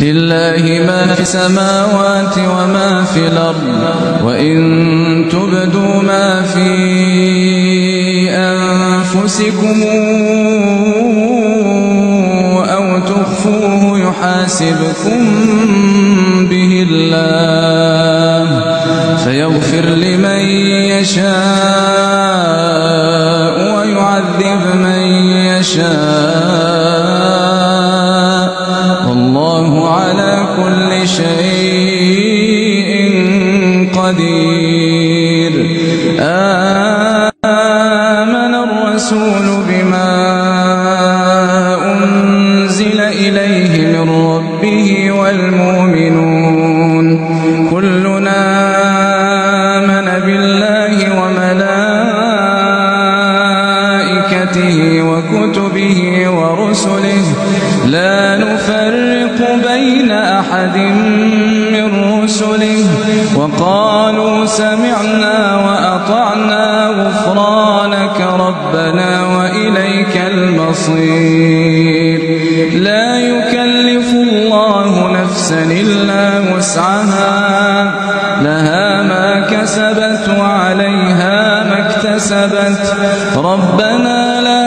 لله ما في السماوات وما في الأرض وإن تبدوا ما في أنفسكم أو تخفوه يحاسبكم به الله فيغفر لمن يشاء ويعذب من يشاء والله على كل شيء قدير. آمن الرسول بما أنزل إليه من ربه والمؤمنون كلنا آمن بالله وملائكته وكتبه ورسله لا نفرق بين أحد من رسله وقالوا سمعنا وأطعنا غفرانك ربنا وإليك المصير. لا يكلف الله نفسا إلا وسعها لها ما كسبت وعليها ما اكتسبت ربنا لا